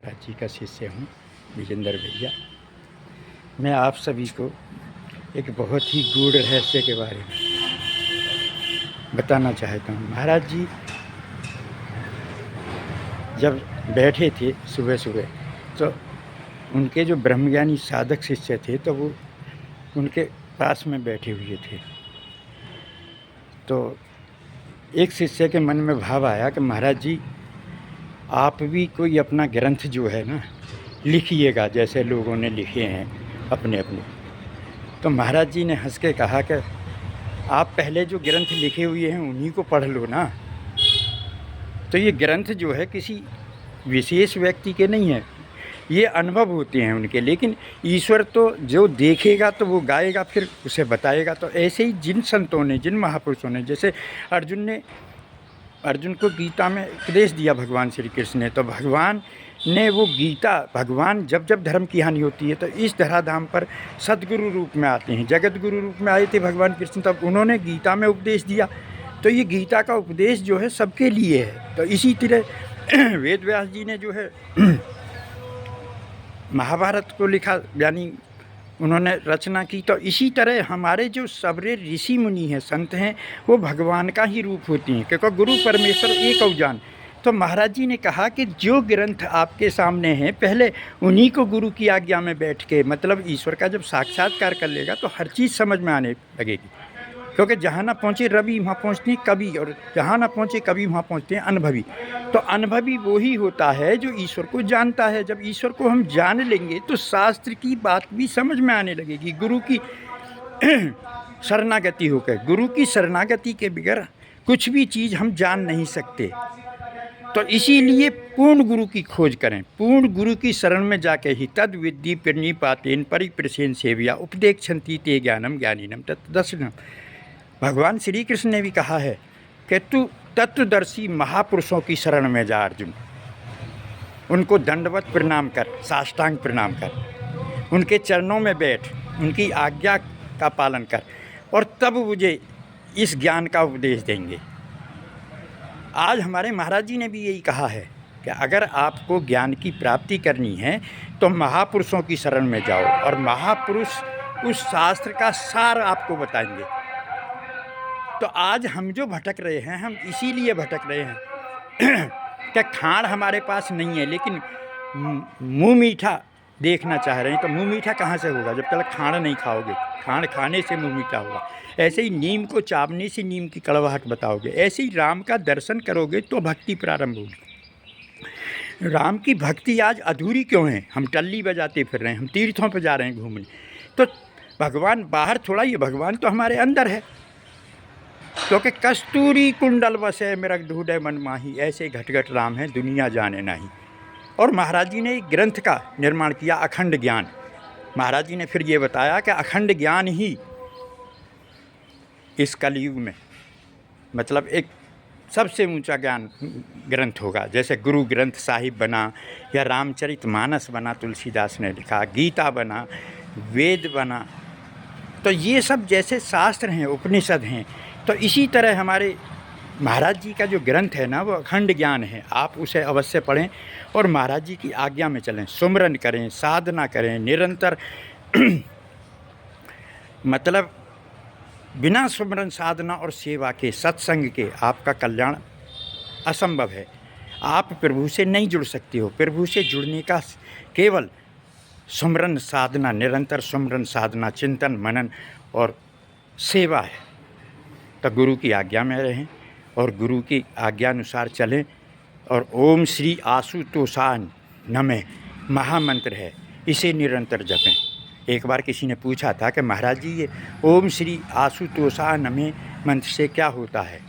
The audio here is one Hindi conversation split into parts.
प्राची का शिष्य हूँ विजेंद्र भैया। मैं आप सभी को एक बहुत ही गूढ़ रहस्य के बारे में बताना चाहता हूँ। महाराज जी जब बैठे थे सुबह सुबह तो उनके जो ब्रह्मज्ञानी साधक शिष्य थे तो वो उनके पास में बैठे हुए थे। तो एक शिष्य के मन में भाव आया कि महाराज जी आप भी कोई अपना ग्रंथ जो है ना लिखिएगा, जैसे लोगों ने लिखे हैं अपने अपने। तो महाराज जी ने हंस के कहा कि आप पहले जो ग्रंथ लिखे हुए हैं उन्हीं को पढ़ लो ना। तो ये ग्रंथ जो है किसी विशेष व्यक्ति के नहीं है, ये अनुभव होते हैं उनके। लेकिन ईश्वर तो जो देखेगा तो वो गाएगा, फिर उसे बताएगा। तो ऐसे ही जिन संतों ने, जिन महापुरुषों ने, जैसे अर्जुन को गीता में उपदेश दिया भगवान श्री कृष्ण ने, तो भगवान ने वो गीता, भगवान जब जब धर्म की हानि होती है तो इस धराधाम पर सदगुरु रूप में आते हैं। जगत गुरु रूप में आए थे भगवान कृष्ण, तब उन्होंने गीता में उपदेश दिया। तो ये गीता का उपदेश जो है सबके लिए है। तो इसी तरह वेद व्यास जी ने जो है महाभारत को लिखा, यानी उन्होंने रचना की। तो इसी तरह हमारे जो सबरे ऋषि मुनि हैं, संत हैं, वो भगवान का ही रूप होती हैं, क्योंकि गुरु परमेश्वर एक अवजान। तो महाराज जी ने कहा कि जो ग्रंथ आपके सामने हैं पहले उन्हीं को गुरु की आज्ञा में बैठ के, मतलब ईश्वर का जब साक्षात्कार कर लेगा तो हर चीज़ समझ में आने लगेगी। क्योंकि जहाँ ना पहुँचे रवि वहाँ पहुँचते हैं कवि, और जहाँ ना पहुँचे कवि वहाँ पहुँचते हैं अनुभवी। तो अनुभवी वो ही होता है जो ईश्वर को जानता है। जब ईश्वर को हम जान लेंगे तो शास्त्र की बात भी समझ में आने लगेगी। गुरु की शरणागति होकर, गुरु की शरणागति के बगैर कुछ भी चीज़ हम जान नहीं सकते। तो इसीलिए पूर्ण गुरु की खोज करें। पूर्ण गुरु की शरण में जाके ही तद विद्धि प्रणिपातेन परिप्रसेन सेविया उपदेक्षन्ति ते ज्ञानम ज्ञानिनम तत्दर्शनम। भगवान श्री कृष्ण ने भी कहा है कि तू तत्वदर्शी महापुरुषों की शरण में जा अर्जुन। उनको दंडवत प्रणाम कर, साष्टांग प्रणाम कर, उनके चरणों में बैठ, उनकी आज्ञा का पालन कर, और तब मुझे इस ज्ञान का उपदेश देंगे। आज हमारे महाराज जी ने भी यही कहा है कि अगर आपको ज्ञान की प्राप्ति करनी है तो महापुरुषों की शरण में जाओ, और महापुरुष उस शास्त्र का सार आपको बताएंगे। तो आज हम जो भटक रहे हैं, हम इसीलिए भटक रहे हैं कि खाण हमारे पास नहीं है, लेकिन मुँह मीठा देखना चाह रहे हैं। तो मुँह मीठा कहाँ से होगा जब तक खाण नहीं खाओगे? खाण खाने से मुँह मीठा होगा। ऐसे ही नीम को चावने से नीम की कड़वाहट बताओगे। ऐसे ही राम का दर्शन करोगे तो भक्ति प्रारंभ होगी। राम की भक्ति आज अधूरी क्यों है? हम टल्ली बजाते फिर रहे हैं, हम तीर्थों पर जा रहे हैं घूमने। तो भगवान बाहर थोड़ा ही, भगवान तो हमारे अंदर है। क्योंकि कस्तूरी कुंडल बसे मृग ढूंढे मन माही, ऐसे घट राम है दुनिया जाने नहीं। और महाराज जी ने एक ग्रंथ का निर्माण किया, अखंड ज्ञान। महाराज जी ने फिर ये बताया कि अखंड ज्ञान ही इस कलयुग में, मतलब एक सबसे ऊंचा ज्ञान ग्रंथ होगा। जैसे गुरु ग्रंथ साहिब बना, या रामचरितमानस बना, तुलसीदास ने लिखा, गीता बना, वेद बना। तो ये सब जैसे शास्त्र हैं, उपनिषद हैं, तो इसी तरह हमारे महाराज जी का जो ग्रंथ है ना, वो अखंड ज्ञान है। आप उसे अवश्य पढ़ें और महाराज जी की आज्ञा में चलें, सुमरन करें, साधना करें निरंतर। मतलब बिना सुमरन, साधना और सेवा के, सत्संग के आपका कल्याण असंभव है। आप प्रभु से नहीं जुड़ सकते हो। प्रभु से जुड़ने का केवल सुमरन साधना, निरंतर सुमरन साधना, चिंतन मनन और सेवा है। तो गुरु की आज्ञा में रहें और गुरु की आज्ञा अनुसार चलें। और ओम श्री आशुतोषाय नमः महामंत्र है, इसे निरंतर जपें। एक बार किसी ने पूछा था कि महाराज जी ये ओम श्री आशुतोषाय नमः मंत्र से क्या होता है?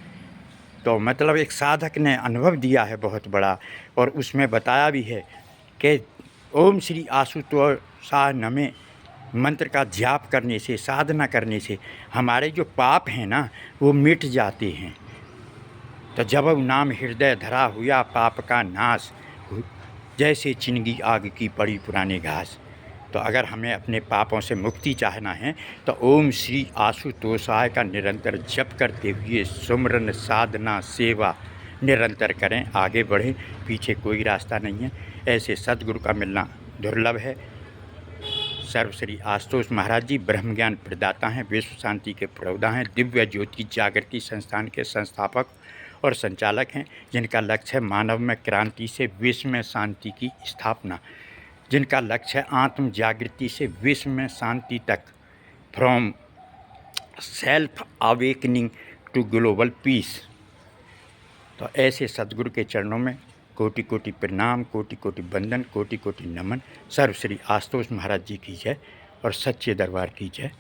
तो मतलब एक साधक ने अनुभव दिया है बहुत बड़ा, और उसमें बताया भी है कि ओम श्री आशुतोषाय नमः मंत्र का जाप करने से, साधना करने से हमारे जो पाप हैं ना वो मिट जाते हैं। तो जब नाम हृदय धरा हुआ पाप का नाश, जैसे चिनगी आग की पड़ी पुराने घास। तो अगर हमें अपने पापों से मुक्ति चाहना है तो ओम श्री आशुतोषाय का निरंतर जप करते हुए सुमरन, साधना, सेवा निरंतर करें, आगे बढ़ें, पीछे कोई रास्ता नहीं है। ऐसे सद्गुरु का मिलना दुर्लभ है। सर्वश्री आशुतोष महाराज जी ब्रह्म ज्ञान प्रदाता हैं, विश्व शांति के प्रौधा हैं, दिव्य ज्योति जागृति संस्थान के संस्थापक और संचालक हैं, जिनका लक्ष्य है मानव में क्रांति से विश्व में शांति की स्थापना, जिनका लक्ष्य है आत्म जागृति से विश्व में शांति तक, from self awakening to global peace. तो ऐसे सद्गुरु के चरणों में कोटि कोटि प्रणाम, कोटि कोटि वंदन, कोटि कोटि नमन। सर्वश्री आशुतोष महाराज जी की जय और सच्चे दरबार की जय,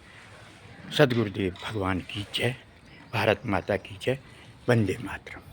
सद्गुरुदेव भगवान की जय, भारत माता की जय, वंदे मातरम।